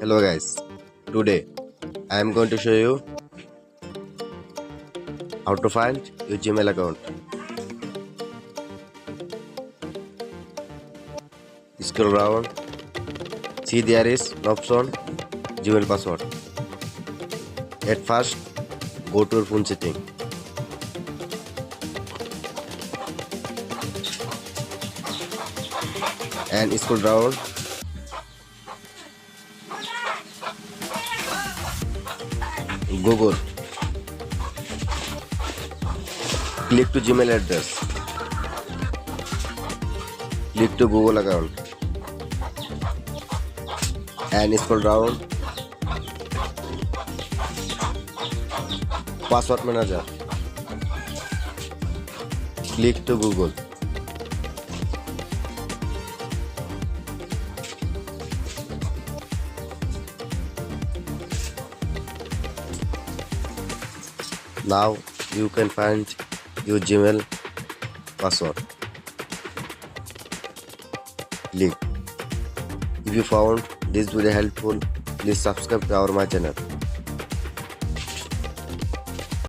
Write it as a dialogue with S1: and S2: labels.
S1: Hello guys, today I am going to show you how to find your Gmail account. Scroll down, see there is an option Gmail password. At first, go to your phone setting and scroll down. Google. Click to Gmail address. Click to Google account and scroll down. Password manager. Click to Google. Now you can find your Gmail password. Click. If you found this video helpful, please subscribe to my channel.